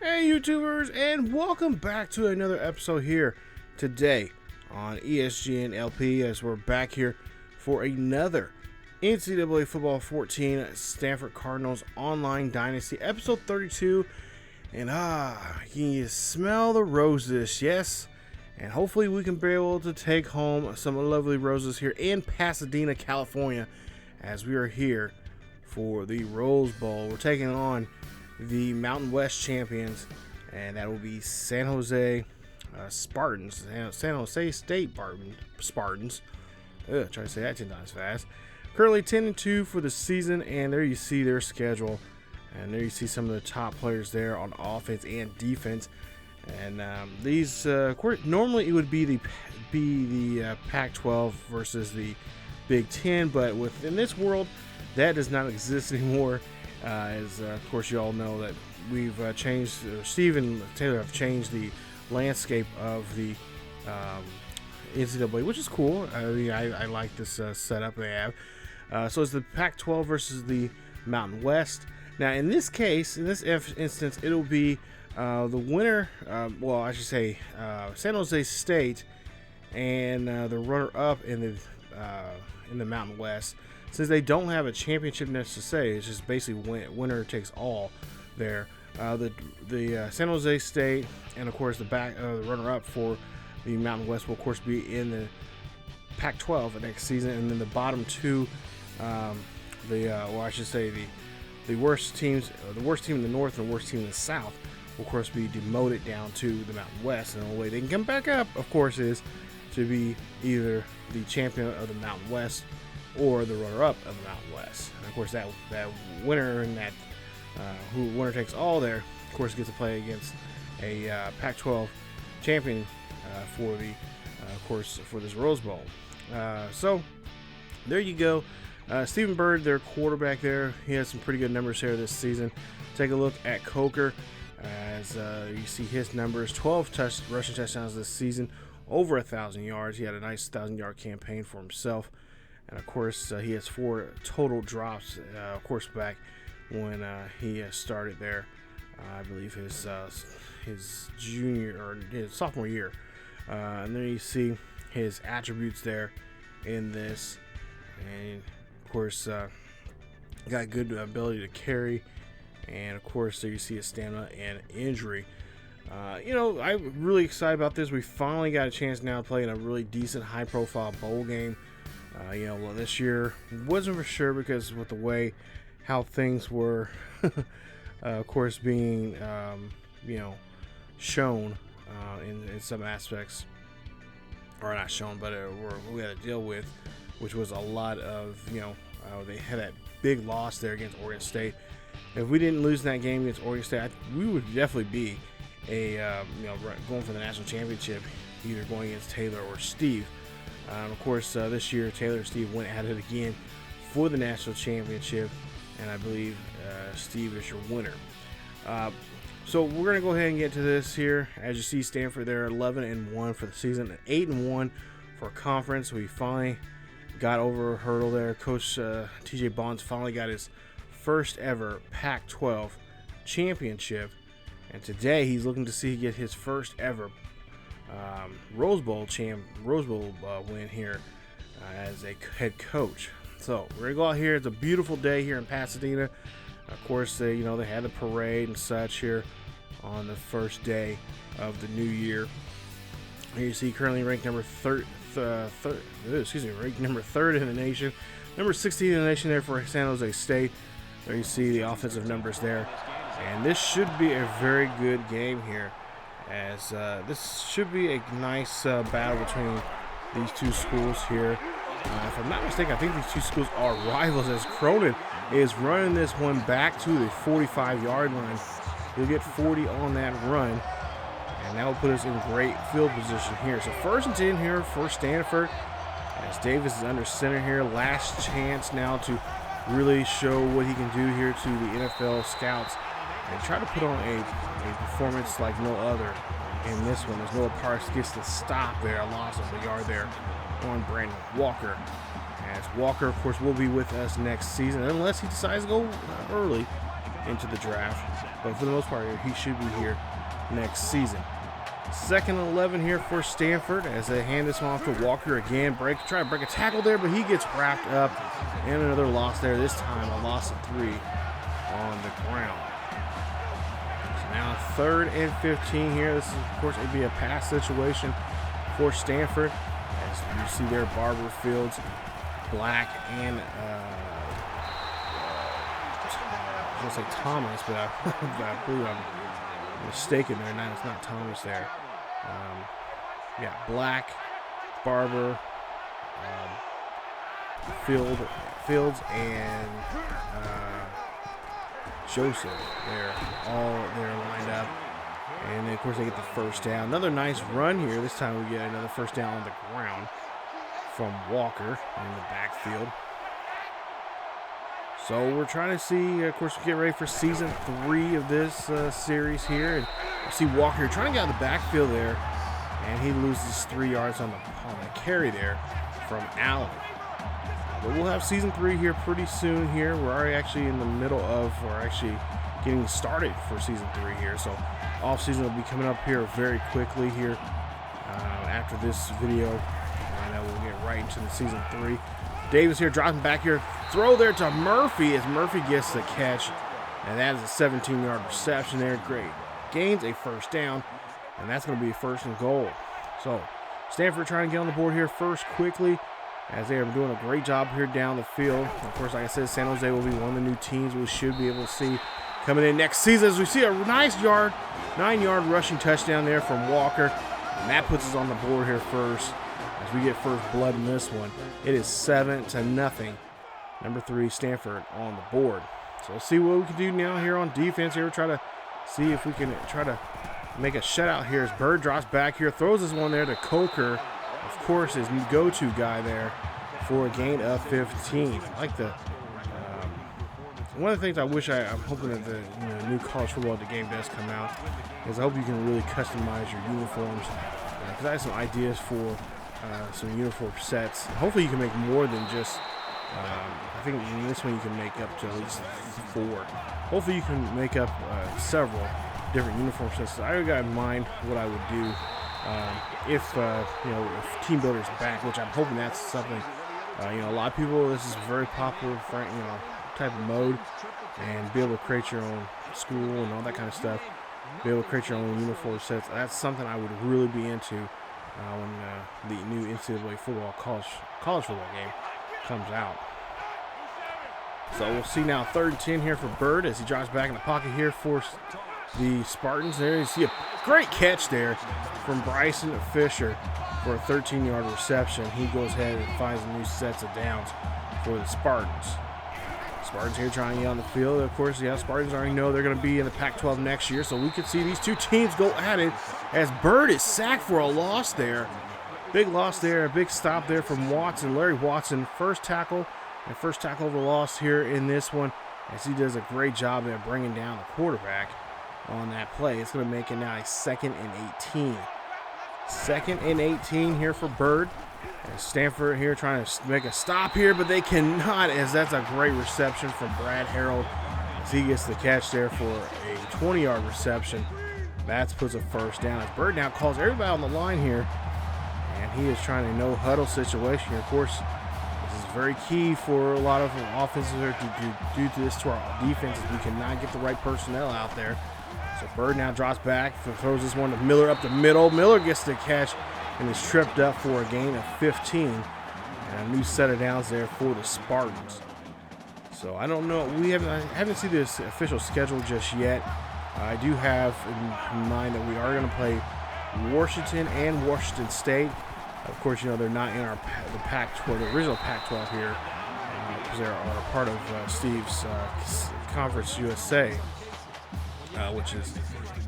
Hey YouTubers, and welcome back to another episode here today on ESGN LP, as we're back here for another NCAA Football 14 Stanford Cardinals Online Dynasty episode 32. And can you smell the roses? Yes. And hopefully we can be able to take home some lovely roses here in Pasadena, California, as we are here for the Rose Bowl. We're taking on the Mountain West champions, and that will be San Jose Spartans, San Jose State Spartans. Try to say that 10 times fast. Currently 10-2 for the season, and there you see their schedule, and there you see some of the top players there on offense and defense. And these, of course, normally it would be the Pac-12 versus the Big Ten, but within this world, that does not exist anymore. Of course, you all know that we've changed, Steve and Taylor have changed the landscape of the NCAA, which is cool. I like this setup they have. So it's the Pac-12 versus the Mountain West. Now, in this case, in this instance, it'll be the winner, San Jose State and the runner-up in the Mountain West. Since they don't have a championship necessarily, it's just basically winner takes all there. The San Jose State and of course the runner-up for the Mountain West will of course be in the Pac-12 next season, and then the bottom two, the worst teams, the worst team in the North and the worst team in the South, will of course be demoted down to the Mountain West. And the way they can come back up, of course, is to be either the champion of the Mountain West or the runner-up of the Mountain West. And of course, that winner in that winner takes all there, of course, gets to play against a Pac-12 champion for this Rose Bowl. So there you go. Stephen Bird, their quarterback there, he has some pretty good numbers here this season. Take a look at Coker as you see his numbers: 12 rushing touchdowns this season, over 1,000 yards. He had a nice 1,000-yard campaign for himself. And of course, he has 4 total drops, of course, back when he started there, I believe his junior or his sophomore year. And then you see his attributes there in this. And of course, got good ability to carry. And of course, there you see his stamina and injury. I'm really excited about this. We finally got a chance now to play in a really decent, high-profile bowl game. This year wasn't for sure because with the way how things were, of course, being, shown in some aspects, or not shown, but we had to deal with, which was a lot of, they had that big loss there against Oregon State. If we didn't lose that game against Oregon State, we would definitely be going for the national championship, either going against Taylor or Steve. Of course, this year, Taylor and Steve went at it again for the national championship, and I believe Steve is your winner. So we're going to go ahead and get to this here. As you see, Stanford, they're 11-1 for the season, and 8-1 for conference. We finally got over a hurdle there. Coach T.J. Bonds finally got his first ever Pac-12 championship, and today he's looking to get his first ever Rose Bowl win here as a head coach. So we're gonna go out here. It's a beautiful day here in Pasadena. Of course, they had the parade and such here on the first day of the new year. Here you see currently ranked number third in the nation, number 16 in the nation there for San Jose State. There you see the offensive numbers there, and this should be a very good game here, as this should be a nice battle between these two schools here. If I'm not mistaken, I think these two schools are rivals, as Cronin is running this one back to the 45-yard line. He'll get 40 on that run, and that will put us in great field position here. So 1st and 10 here for Stanford, as Davis is under center here. Last chance now to really show what he can do here to the NFL scouts and try to put on a performance like no other in this one. As Noah Parks gets the stop there, a loss of a yard there on Brandon Walker. As Walker, of course, will be with us next season unless he decides to go early into the draft. but for the most part, he should be here next season. 2nd and 11 here for Stanford as they hand this one off to Walker again. Try to break a tackle there, but he gets wrapped up. And another loss there. This time a loss of 3 on the ground. So now 3rd and 15 here. This is, of course, it'd be a pass situation for Stanford. As you see there, Barber, Fields, Black, and I was going to say Thomas, but I believe I'm mistaken there. No, it's not Thomas there. Yeah, Black, Barber, Fields, and Joseph. They're all there lined up. And then, of course, they get the first down. Another nice run here. This time we get another first down on the ground from Walker in the backfield. So we're trying to see, of course, we get ready for season 3 of this series here. And you see Walker trying to get out of the backfield there. And he loses 3 yards on the carry there from Allen. But we'll have season 3 here pretty soon here. We're already actually in the middle of, or actually getting started for season 3 here. So off season will be coming up here very quickly here after this video. And we'll get right into the season 3. Davis here dropping back here. Throw there to Murphy as Murphy gets the catch. And that is a 17-yard reception there. Great. Gains a first down. And that's going to be 1st and goal. So Stanford trying to get on the board here first quickly as they are doing a great job here down the field. Of course, like I said, San Jose will be one of the new teams we should be able to see coming in next season as we see a nice 9-yard rushing touchdown there from Walker. And that puts us on the board here first as we get first blood in this one. It is 7-0. Number 3, Stanford on the board. So let's see what we can do now here on defense here. We'll try to see if we can try to make a shutout here as Bird drops back here, throws this one there to Coker. Of course, his go-to guy there for a gain of 15. I like the one of the things I wish I'm hoping that the new college football game does come out is I hope you can really customize your uniforms because I have some ideas for some uniform sets. Hopefully, you can make more than just. I think in this one you can make up to at least 4. Hopefully, you can make up several different uniform sets. So I got in mind what I would do if Team Builder's back, which I'm hoping that's something. A lot of people, this is very popular, type of mode, and be able to create your own school and all that kind of stuff. Be able to create your own uniform sets. That's something I would really be into when the new NCAA football college football game comes out. So we'll see now 3rd and 10 here for Bird as he drops back in the pocket here for the Spartans. There you see a great catch there from Bryson Fisher for a 13-yard reception. He goes ahead and finds new sets of downs for the Spartans. Spartans here trying to get on the field. Of course, Spartans already know they're going to be in the Pac-12 next year, so we could see these two teams go at it as Bird is sacked for a loss there. Big loss there, a big stop there from Watson. Larry Watson, first tackle of the loss here in this one, as he does a great job there bringing down the quarterback on that play. It's going to make it now a 2nd and 18. 2nd and 18 here for Bird. And Stanford here trying to make a stop here, but they cannot, as that's a great reception from Brad Harold as he gets the catch there for a 20-yard reception. That puts a first down as Bird now calls everybody on the line here, and he is trying a no-huddle situation here. Of course, this is very key for a lot of offenses due to this to our defenses. We cannot get the right personnel out there. So Bird now drops back, throws this one to Miller up the middle. Miller gets the catch and is tripped up for a gain of 15. And a new set of downs there for the Spartans. So I don't know. I haven't seen this official schedule just yet. I do have in mind that we are going to play Washington and Washington State. Of course, they're not in the Pac-12, the original Pac-12 here, because they are part of Steve's Conference USA, which is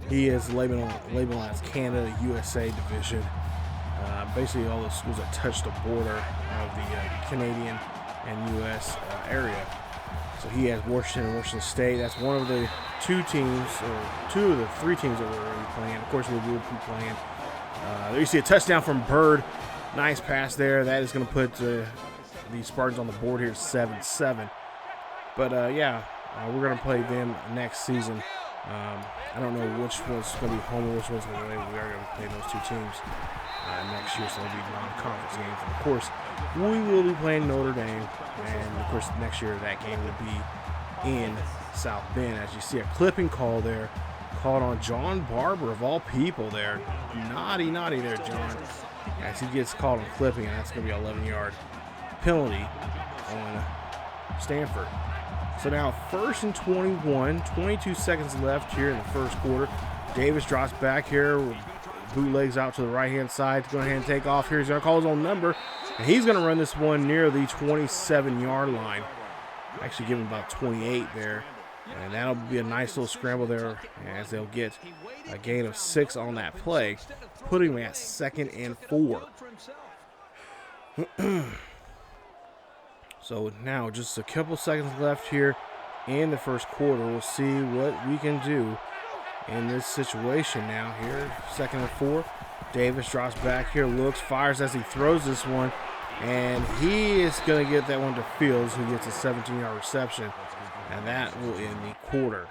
he is labeled as Canada USA division. Basically, all the schools that touch the border of the Canadian and U.S. Area. So he has Washington and Washington State. That's one of the 2 of the 3 teams that we're already playing. Of course, we will be playing. There you see a touchdown from Bird. Nice pass there. That is going to put the Spartans on the board here 7-7. But, we're going to play them next season I don't know which one's going to be home and which one's going to be away. We are going to be playing those two teams next year, so they'll be non-conference games. And of course, we will be playing Notre Dame, and of course, next year that game will be in South Bend. As you see a clipping call there, called on John Barber of all people there. Naughty there, John. As he gets called on clipping, and that's going to be an 11-yard penalty on Stanford. So now 1st and 21, 22 seconds left here in the first quarter. Davis drops back here, bootlegs out to the right-hand side to go ahead and take off here. He's going to call his own number, and he's going to run this one near the 27-yard line. Actually give him about 28 there, and that'll be a nice little scramble there as they'll get a gain of 6 on that play, putting him at 2nd and 4. So now just a couple seconds left here in the first quarter. We'll see what we can do in this situation now here. 2nd and 4. Davis drops back here, looks, fires as he throws this one, and he is going to get that one to Fields, who gets a 17-yard reception, and that will end the quarter.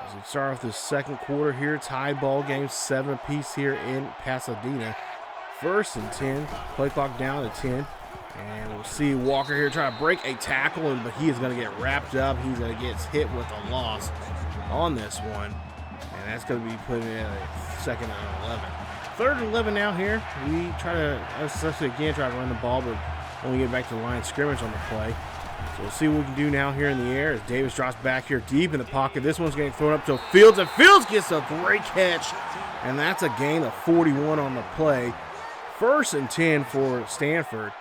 As we start off the second quarter here, tied ball game, 7 apiece here in Pasadena. 1st and 10, play clock down to 10. And we'll see Walker here try to break a tackle, but he is going to get wrapped up. He's going to get hit with a loss on this one. And that's going to be put in at a 2nd and 11. 3rd and 11 now here. We try to, especially again, try to run the ball, but only get back to the line of scrimmage on the play. So we'll see what we can do now here in the air as Davis drops back here deep in the pocket. This one's getting thrown up to Fields, and Fields gets a great catch. And that's a gain of 41 on the play. 1st and 10 for Stanford.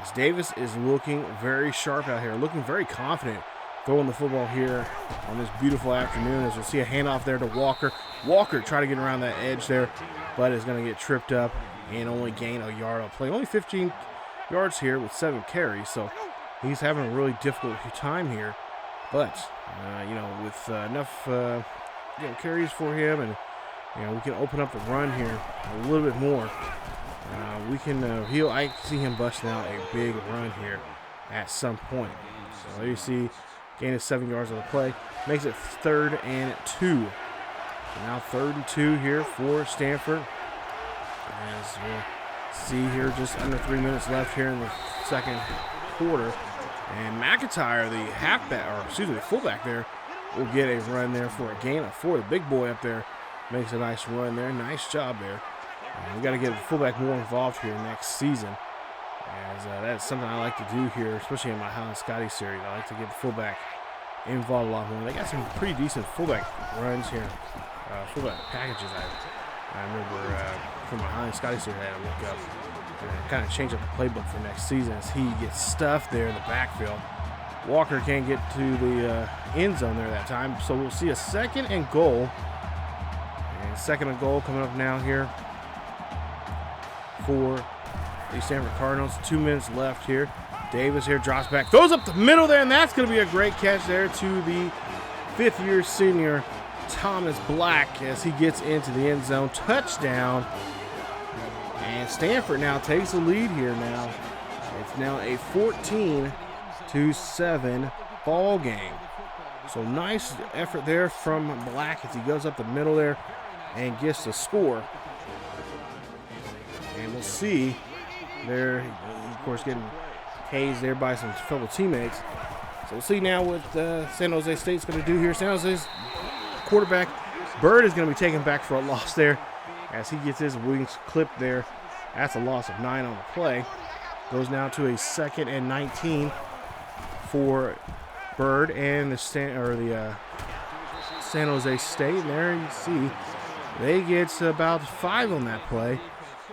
As Davis is looking very sharp out here, looking very confident throwing the football here on this beautiful afternoon. As we'll see a handoff there to Walker. Walker try to get around that edge there, but is going to get tripped up and only gain a yard on play. Only 15 yards here with 7 carries, so he's having a really difficult time here. But, with enough carries for him, and we can open up the run here a little bit more. We can I see him busting out a big run here at some point. So there you see, gain of 7 yards on the play, makes it 3rd and 2. So now 3rd and 2 here for Stanford. As we'll see here, just under 3 minutes left here in the second quarter. And McIntyre, the fullback there, will get a run there for a gain of 4. The big boy up there makes a nice run there. Nice job there. We got to get the fullback more involved here next season, as that's something I like to do here, especially in my Highland Scotty series. I like to get the fullback involved a lot more. They got some pretty decent fullback runs here, fullback packages. I remember from my Highland Scotty series I had to look up and kind of change up the playbook for next season as he gets stuffed there in the backfield. Walker can't get to the end zone there that time, so we'll see a 2nd and goal. And 2nd and goal coming up now here for the Stanford Cardinals. 2 minutes left here. Davis here drops back, throws up the middle there, and that's going to be a great catch there to the 5th-year senior Thomas Black as he gets into the end zone. Touchdown. And Stanford now takes the lead here now. It's now a 14-7 ball game. So nice effort there from Black as he goes up the middle there and gets the score. And we'll see there, of course, getting hazed there by some fellow teammates. So we'll see now what San Jose State's going to do here. San Jose's quarterback, Bird, is going to be taken back for a loss there as he gets his wings clipped there. That's a loss of 9 on the play. Goes now to a 2nd and 19 for Bird and the San Jose State. And there you see they get about 5 on that play,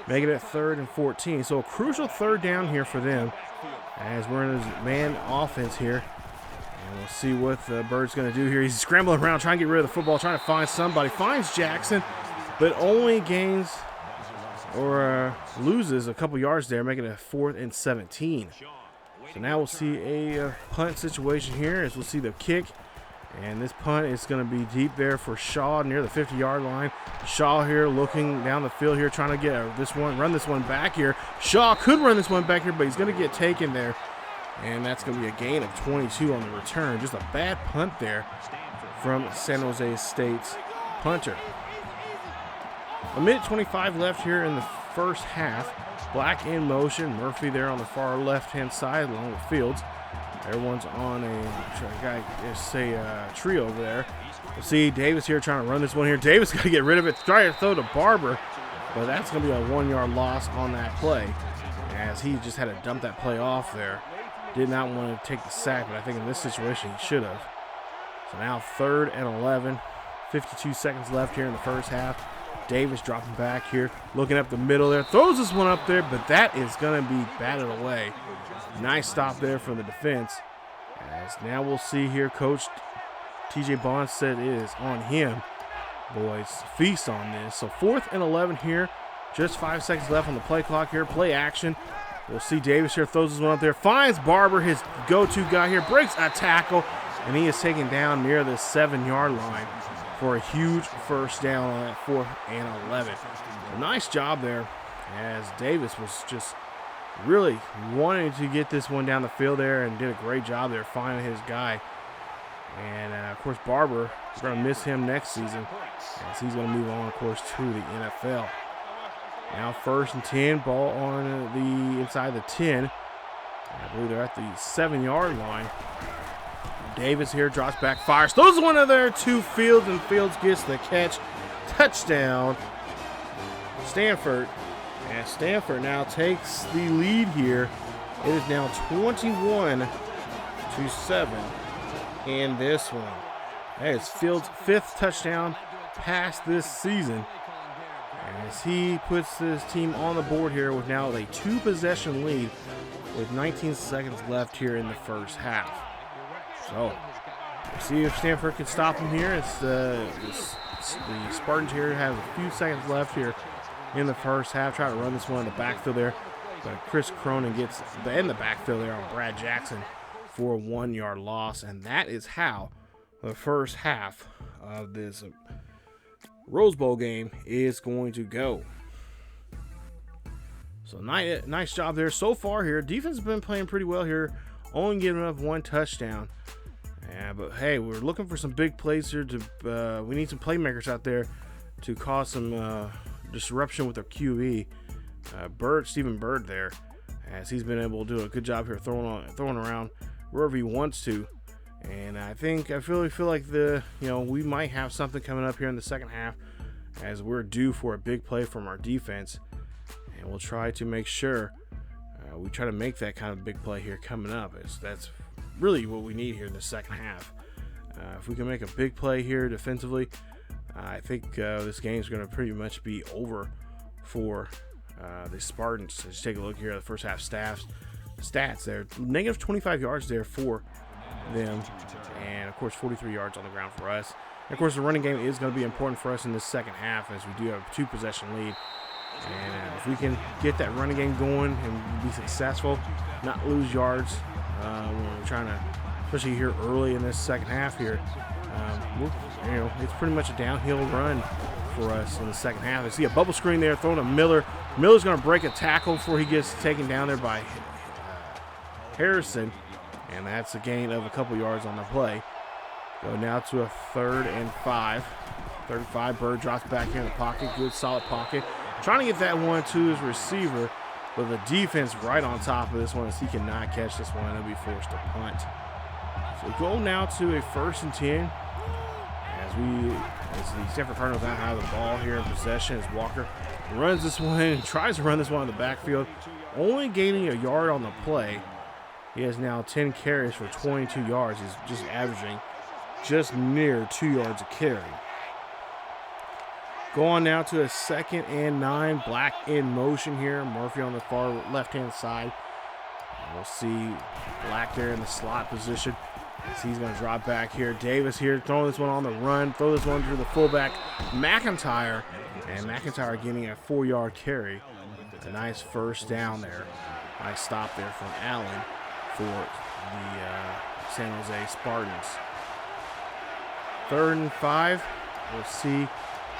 making it 3rd and 14. So a crucial 3rd down here for them as we're in his man offense here. And we'll see what Bird's going to do here. He's scrambling around, trying to get rid of the football, trying to find somebody. Finds Jackson, but only gains or loses a couple yards there, making it 4th and 17. So now we'll see a punt situation here as we'll see the kick. And this punt is going to be deep there for Shaw near the 50-yard line. Shaw here looking down the field here, trying to get run this one back here. Shaw could run this one back here, but he's going to get taken there. And that's going to be a gain of 22 on the return. Just a bad punt there from San Jose State's punter. A minute 25 left here in the first half. Black in motion. Murphy there on the far left-hand side along with Fields. Everyone's on a tree over there. We'll see Davis here trying to run this one here. Davis got to get rid of it. Try to throw to Barber, but that's going to be a 1-yard loss on that play, as he just had to dump that play off there. Did not want to take the sack, but I think in this situation he should have. So now 3rd and 11. 52 seconds left here in the first half. Davis dropping back here, looking up the middle there. Throws this one up there, but that is going to be batted away. Nice stop there from the defense. As now we'll see here, Coach TJ Bond said it is on him. Boys, feast on this. So 4th and 11 here. Just 5 seconds left on the play clock here. Play action. We'll see Davis here, throws this one up there. Finds Barber, his go-to guy here. Breaks a tackle, and he is taken down near the 7-yard line for a huge first down on that 4th and 11. A nice job there, as Davis was just really wanting to get this one down the field there and did a great job there finding his guy. And, of course, Barber, we're going to miss him next season, as he's going to move on, of course, to the NFL. Now 1st and 10, ball on the inside the 10. I believe they're at the 7-yard line. Davis here drops back, fires, throws one of there to Fields, and Fields gets the catch. Touchdown, Stanford. And Stanford now takes the lead here. It is now 21-7 in this one. That is Fields' 5th touchdown pass this season, as he puts his team on the board here with now a 2-possession lead with 19 seconds left here in the first half. So, we'll see if Stanford can stop him here. It's the Spartans here have a few seconds left here in the first half. Try to run this one in the backfield there, but Chris Cronin gets in the backfield there on Brad Jackson for a 1-yard loss, and that is how the first half of this Rose Bowl game is going to go. So nice job there so far here. Defense has been playing pretty well here, only giving up 1 touchdown. Yeah, but hey, we're looking for some big plays here. We need some playmakers out there to cause some disruption with our QB. Stephen Bird there, as he's been able to do a good job here throwing around wherever he wants to. And I feel like we might have something coming up here in the second half, as we're due for a big play from our defense, and we'll try to make sure we try to make that kind of big play here coming up. That's really what we need here in the second half. If we can make a big play here defensively, I think this game is going to pretty much be over for the Spartans. Just take a look here at the first half stats there. Negative 25 yards there for them, and of course 43 yards on the ground for us. And of course the running game is going to be important for us in this second half, as we do have a 2-possession lead. And if we can get that running game going and be successful, not lose yards when we're trying to, especially here early in this second half here, it's pretty much a downhill run for us in the second half. I see a bubble screen there, throwing to Miller. Miller's going to break a tackle before he gets taken down there by Harrison, and that's a gain of a couple yards on the play. Go now to a 3rd and 5. 35, Bird drops back here in the pocket. Good, solid pocket. Trying to get that one to his receiver, but the defense right on top of this one, as he cannot catch this one. He'll be forced to punt. So go now to a 1st and 10. As the Stanford Cardinals now have the ball here in possession, as Walker runs this one and tries to run this one in the backfield, only gaining a yard on the play. He has now 10 carries for 22 yards. He's just averaging just near 2 yards a carry. Go on now to a 2nd and 9. Black in motion here. Murphy on the far left-hand side. We'll see Black there in the slot position, as he's going to drop back here. Davis here throwing this one on the run. Throw this one to the fullback, McIntyre. And McIntyre getting a 4-yard carry. A nice first down there. Nice stop there from Allen for the San Jose Spartans. 3rd and 5. We'll see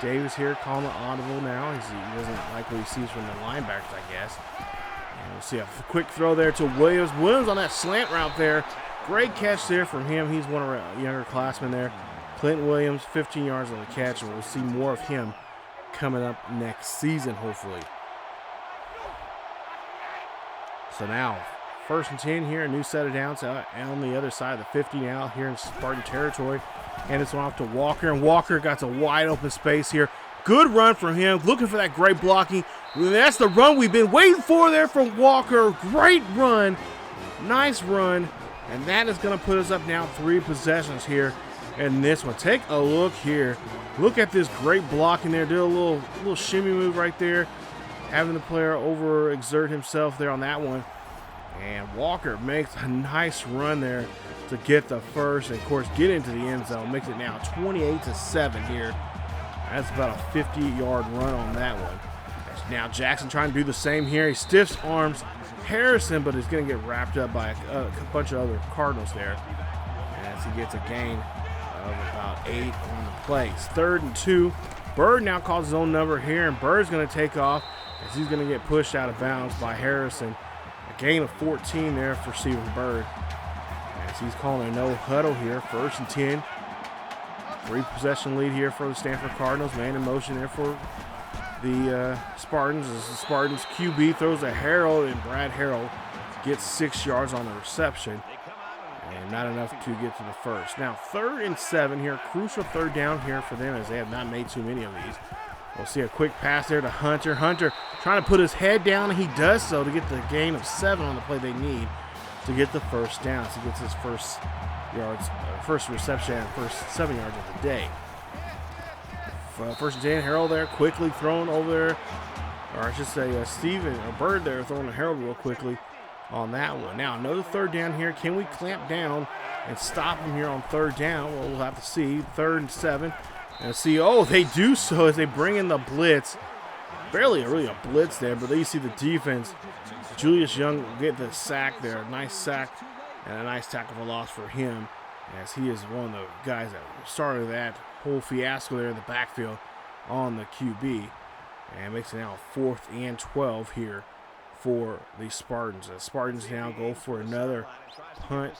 Davis here calling an audible now. He doesn't like what he sees from the linebackers, I guess. And we'll see a quick throw there to Williams. Williams on that slant route there. Great catch there from him. He's one of our younger classmen there. Clint Williams, 15 yards on the catch, and we'll see more of him coming up next season, hopefully. So now, 1st and 10 here, a new set of downs on the other side of the 50 now here in Spartan territory. And it's off to Walker, and Walker got a wide open space here. Good run from him, looking for that great blocking. That's the run we've been waiting for there from Walker. Great run, nice run, and that is going to put us up now 3 possessions here in this one. Take a look here. Look at this great blocking there. Did a little shimmy move right there, having the player overexert himself there on that one. And Walker makes a nice run there to get the first, and of course get into the end zone. Makes it now 28-7 here. That's about a 50-yard run on that one. Now Jackson trying to do the same here. He stiffs arms Harrison, but he's going to get wrapped up by a bunch of other Cardinals there as he gets a gain of about 8 on the play. It's 3rd and 2. Bird now calls his own number here, and Bird's going to take off as he's going to get pushed out of bounds by Harrison. A gain of 14 there for Stephen Bird as he's calling a no huddle here. 1st and 10. 3 possession lead here for the Stanford Cardinals. Man in motion there for the Spartans. As the Spartans QB throws a Harold, and Brad Harold gets 6 yards on the reception, and not enough to get to the first. Now 3rd and 7 here. Crucial 3rd down here for them as they have not made too many of these. We'll see a quick pass there to Hunter. Hunter trying to put his head down, and he does so to get the gain of 7 on the play they need to get the first down. So he gets his first reception and first 7 yards of the day. 1st and 10, Harold there quickly thrown over there, or I should say Bird there throwing a Harold real quickly on that one. Now another 3rd down here. Can we clamp down and stop him here on 3rd down? Well, we'll have to see. 3rd and 7. And see, they do so as they bring in the blitz. Barely really a blitz there, but then you see the defense. Julius Young get the sack there. Nice sack and a nice tackle for loss for him, as he is one of the guys that started that whole fiasco there in the backfield on the QB. And makes it now 4th and 12 here for the Spartans. The Spartans now go for another punt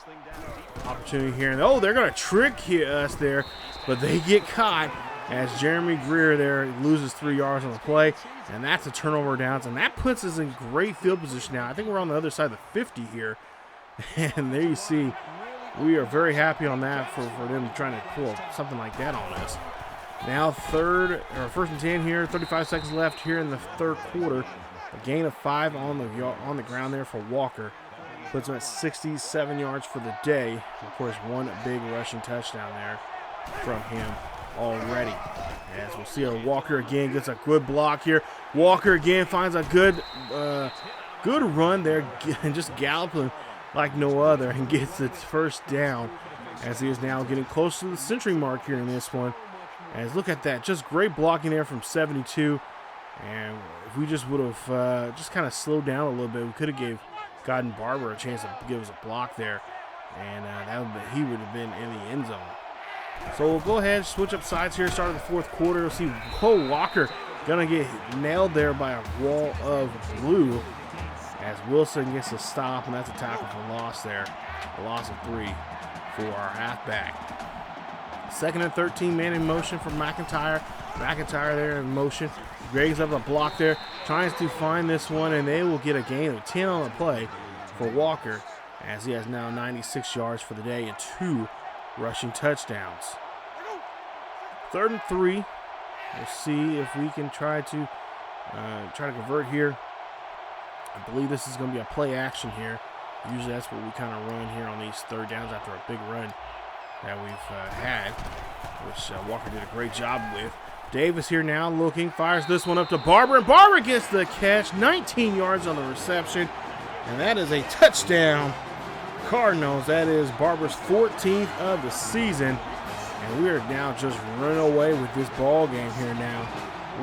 opportunity here. And they're going to trick us there, but they get caught as Jeremy Greer there loses 3 yards on the play, and that's a turnover downs, and that puts us in great field position now. I think we're on the other side of the 50 here, and there you see we are very happy on that for them trying to pull something like that on us. Now 1st and 10 here, 35 seconds left here in the 3rd quarter. A gain of 5 on the ground there for Walker. Puts him at 67 yards for the day. Of course, 1 big rushing touchdown there from him already. As we'll see, Walker again gets a good block here. Walker again finds a good run there, and just galloping like no other, and gets the first down as he is now getting close to the century mark here in this one. As look at that, just great blocking there from 72. And if we just would have just kind of slowed down a little bit, we could have gotten Barber a chance to give us a block there, and he would have been in the end zone. So we'll go ahead, switch up sides here, start of the 4th quarter. We'll see Walker gonna get nailed there by a wall of blue as Wilson gets a stop, and that's a tackle for loss there. A loss of 3 for our halfback. 2nd and 13, man in motion for McIntyre. McIntyre there in motion. Greg's up a block there, tries to find this one, and they will get a gain of 10 on the play for Walker, as he has now 96 yards for the day and 2 rushing touchdowns. 3rd and 3. We'll see if we can try to convert here. I believe this is going to be a play action here. Usually that's what we kind of run here on these 3rd downs after a big run that we've had, which Walker did a great job with. Davis here now looking, fires this one up to Barber, and Barber gets the catch, 19 yards on the reception, and that is a touchdown. Cardinals, that is Barber's 14th of the season, and we are now just running away with this ball game here now.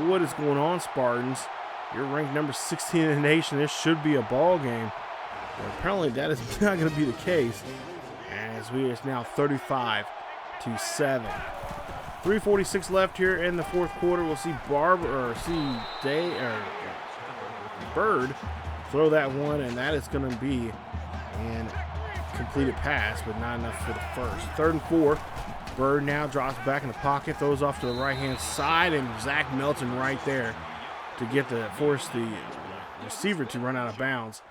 What is going on, Spartans? You're ranked number 16 in the nation. This should be a ball game, but apparently that is not going to be the case, as it's now 35-7. 3:46 left here in the 4th quarter. We'll see Bird throw that one, and that is going to be an completed pass, but not enough for the first. 3rd and 4. Bird now drops back in the pocket, throws off to the right-hand side, and Zach Melton right there to force the receiver to run out of bounds.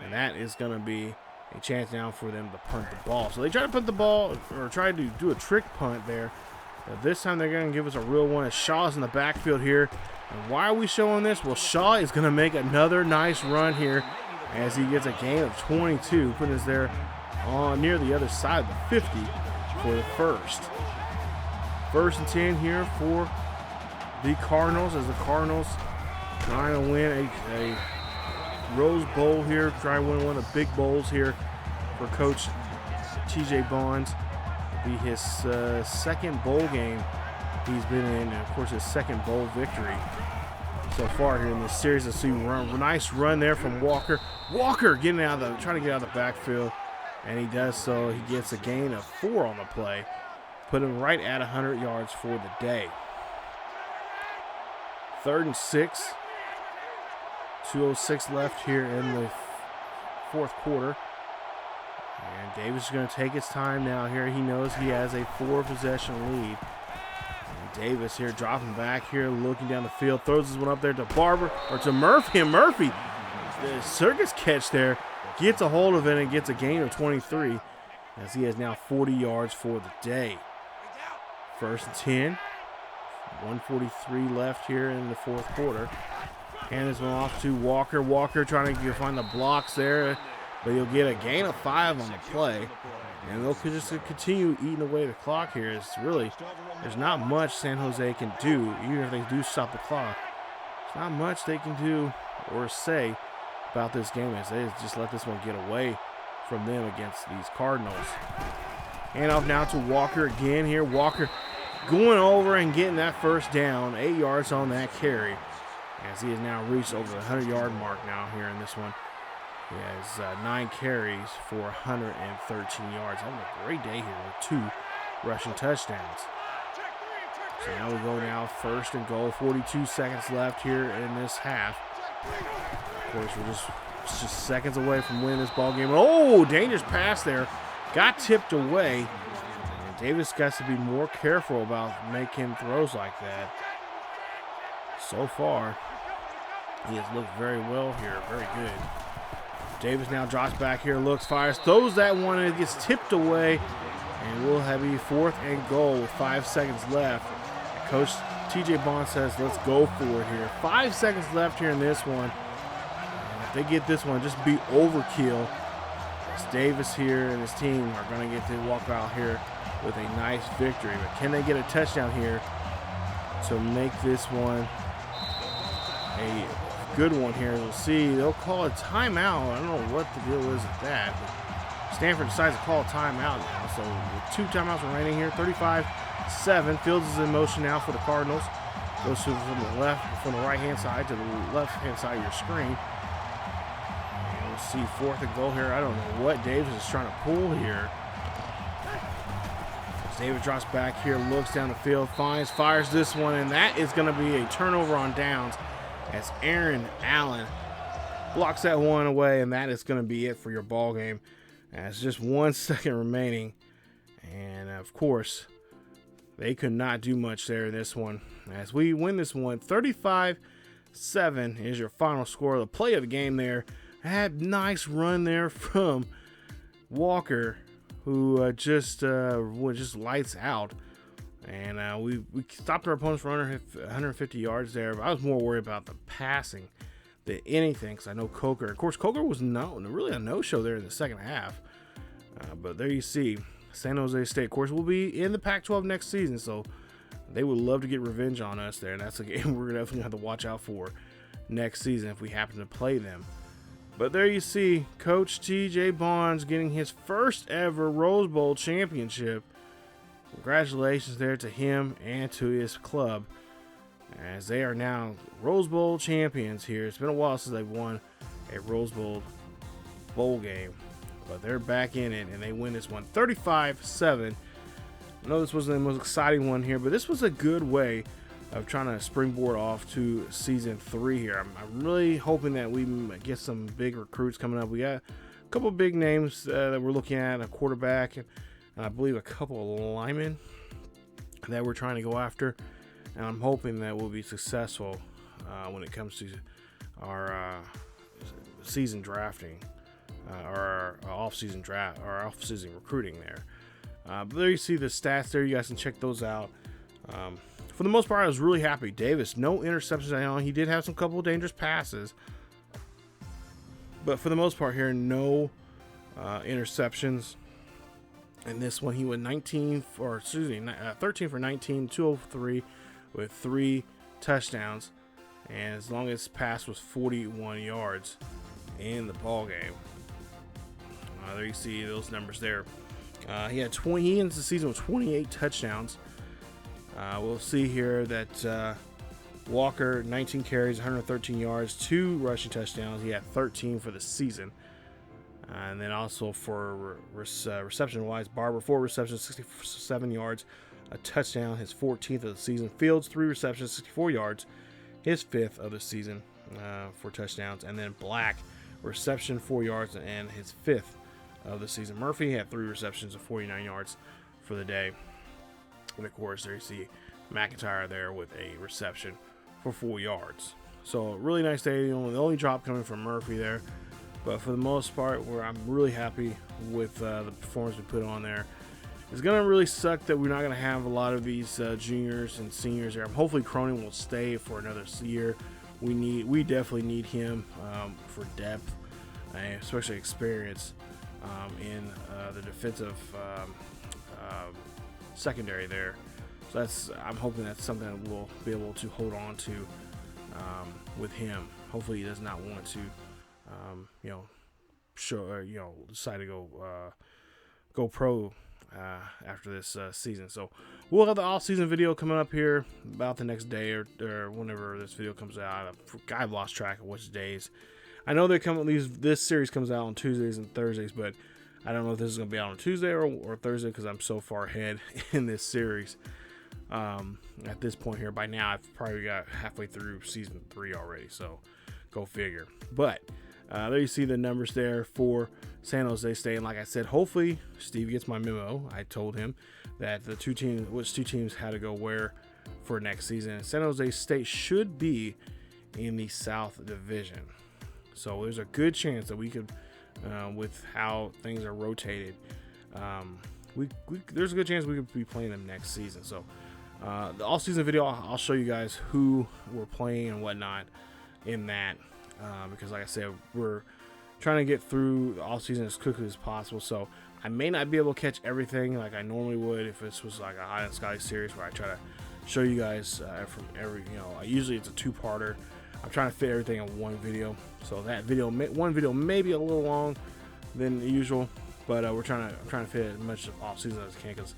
And that is going to be a chance now for them to punt the ball. So they try to punt the ball, or try to do a trick punt there. But this time they're going to give us a real one as Shaw's in the backfield here. And why are we showing this? Well, Shaw is going to make another nice run here as he gets a gain of 22, putting us there on near the other side of the 50 for the first. 1st and 10 here for the Cardinals, as the Cardinals trying to win a Rose Bowl here, trying to win one of the big bowls here for Coach T.J. Bonds. It'll be his second bowl game he's been in, and of course his second bowl victory so far here in this series. Let's see, nice run there from Walker. Walker trying to get out of the backfield, and he does so. He gets a gain of 4 on the play, put him right at 100 yards for the day. 3rd and 6. 2:06 left here in the 4th quarter. And Davis is going to take his time now here. He knows he has a 4-possession lead. And Davis here dropping back here, looking down the field, throws this one up there to Barber, or to Murphy. And Murphy, the circus catch there, gets a hold of it and gets a gain of 23, as he has now 40 yards for the day. 1st and 10. 1:43 left here in the 4th quarter. Hand this one off to Walker. Walker trying to find the blocks there, but he'll get a gain of 5 on the play. And they'll just continue eating away the clock here. There's not much San Jose can do, even if they do stop the clock. There's not much they can do or say about this game, as they just let this one get away from them against these Cardinals. Hand off now to Walker again here. Walker going over and getting that first down, 8 yards on that carry, as he has now reached over the 100-yard mark now here in this one. He has 9 carries for 113 yards. Having a great day here with 2 rushing touchdowns. So now we go now 1st and goal. 42 seconds left here in this half. Of course, we're just seconds away from winning this ball game. Oh, dangerous pass there. Got tipped away. And Davis got to be more careful about making throws like that. So far, he has looked very well here. Very good. Davis now drops back here, looks, fires, throws that one, and it gets tipped away. And we'll have a 4th and goal with 5 seconds left. Coach T.J. Bond says, let's go for it here. 5 seconds left here in this one. And if they get this one, just be overkill. As Davis here and his team are going to get to walk out here with a nice victory. But can they get a touchdown here to make this one a good one here? We'll see. They'll call a timeout. I don't know what the deal is with that, but Stanford decides to call a timeout now. So with 2 timeouts remaining here, 35-7. Fields is in motion now for the Cardinals. Goes from the right-hand side to the left-hand side of your screen. And we'll see 4th and goal here. I don't know what Davis is trying to pull here. As Davis drops back here, looks down the field, fires this one, and that is going to be a turnover on downs, as Aaron Allen blocks that one away, and that is going to be it for your ball game. As just 1 second remaining, and of course, they could not do much there in this one. As we win this one, 35-7 is your final score. The play of the game there. Had nice run there from Walker, who just lights out. And we stopped our opponents for 150 yards there. But I was more worried about the passing than anything, because I know Coker. Of course, Coker was really a no-show there in the second half. But there you see, San Jose State, of course, will be in the Pac-12 next season, so they would love to get revenge on us there. And that's a game we're definitely going to have to watch out for next season if we happen to play them. But there you see, Coach T.J. Bonds getting his first ever Rose Bowl championship. Congratulations there to him and to his club, as they are now Rose Bowl champions here. It's been a while since they've won a Rose Bowl game, but they're back in it, and they win this one 35-7. I know this wasn't the most exciting one here, but this was a good way of trying to springboard off to season 3 here. I'm really hoping that we get some big recruits coming up. We got a couple big names that we're looking at, a quarterback, and I believe a couple of linemen. that we're trying to go after, and I'm hoping that we'll be successful when it comes to our season drafting, or our off-season draft, or off-season recruiting there. But there you see the stats there. You guys can check those out. For the most part, I was really happy. Davis, no interceptions. I know he did have some couple of dangerous passes, but for the most part here, no interceptions. And this one, he went 13 for 19, 203 with 3 touchdowns, and as long as his pass was 41 yards in the ball game. There you see those numbers there. He ends the season with 28 touchdowns. We'll see here that Walker, 19 carries, 113 yards, 2 rushing touchdowns. He had 13 for the season. And then also for reception-wise, Barber, 4 receptions, 67 yards, a touchdown, his 14th of the season. Fields, 3 receptions, 64 yards, his 5th of the season for touchdowns. And then Black, reception, 4 yards, and his 5th of the season. Murphy had 3 receptions and 49 yards for the day. And of course, there you see McIntyre there with a reception for 4 yards. So really nice day. The only drop coming from Murphy there. But for the most part, I'm really happy with the performance we put on there. It's going to really suck that we're not going to have a lot of these juniors and seniors there. Hopefully Cronin will stay for another year. We definitely need him for depth, especially experience in the defensive secondary there. So I'm hoping that's something that we'll be able to hold on to with him. Hopefully he does not want to decide to go pro after this season. So we'll have the off-season video coming up here about the next day or whenever this video comes out. I've lost track of which days. I know this series comes out on Tuesdays and Thursdays, but I don't know if this is going to be out on Tuesday or Thursday because I'm so far ahead in this series. At this point here, by now I've probably got halfway through season 3 already, so go figure. But there you see the numbers there for San Jose State, and like I said, hopefully Steve gets my memo. I told him that which two teams had to go where for next season. San Jose State should be in the South Division, so there's a good chance that we could, with how things are rotated, there's a good chance we could be playing them next season. So the all-season video, I'll show you guys who we're playing and whatnot in that, because like I said, we're trying to get through the all-season as quickly as possible. So I may not be able to catch everything like I normally would if this was like a High and Scotty series where I try to show you guys from every, usually it's a 2-parter. I'm trying to fit everything in one video, so that one video may be a little long than usual, but I'm trying to fit as much of off season as I can, because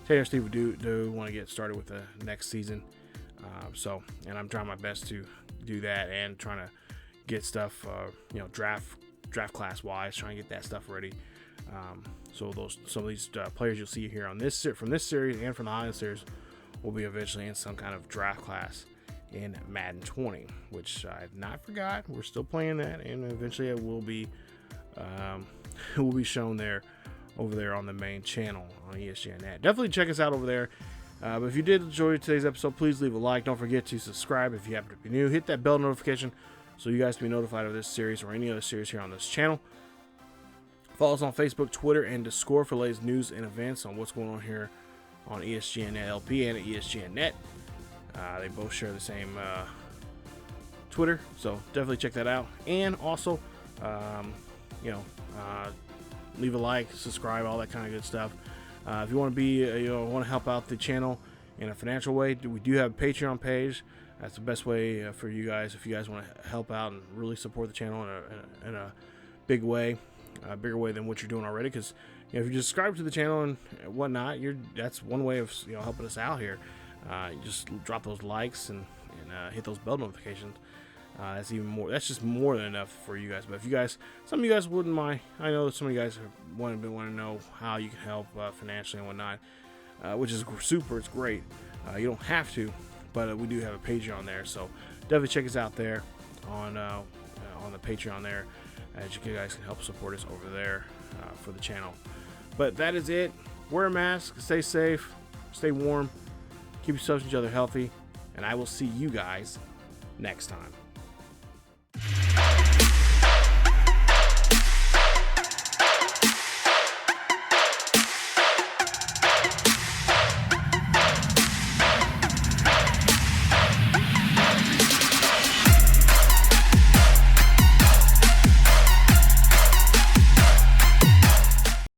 Taylor and Steve do want to get started with the next season. And I'm trying my best to do that and trying to get stuff, draft class wise, trying to get that stuff ready. So some of these players you'll see here from this series and from the Highland series will be eventually in some kind of draft class in Madden 20, which I've not forgot. We're still playing that, and eventually it will be shown there over there on the main channel on ESGNet. Definitely check us out over there. But if you did enjoy today's episode, please leave a like. Don't forget to subscribe if you happen to be new. Hit that bell notification so you guys can be notified of this series or any other series here on this channel. Follow us on Facebook, Twitter, and Discord for the latest news and events on what's going on here on ESGNet LP and at ESGNet. They both share the same Twitter, so definitely check that out. And also, leave a like, subscribe, all that kind of good stuff. If you want to want to help out the channel in a financial way, we do have a Patreon page. That's the best way for you guys if you guys want to help out and really support the channel in a big way, a bigger way than what you're doing already. Because if you subscribe to the channel and whatnot, that's one way of helping us out here. Just drop those likes and hit those bell notifications. That's even more. That's just more than enough for you guys. But if some of you guys wouldn't mind, I know that some of you guys want to know how you can help financially and whatnot, which is super. It's great. You don't have to, but we do have a Patreon there, so definitely check us out there on the Patreon there, as you guys can help support us over there for the channel. But that is it. Wear a mask, stay safe, stay warm, Keep yourselves and each other healthy, and I will see you guys next time.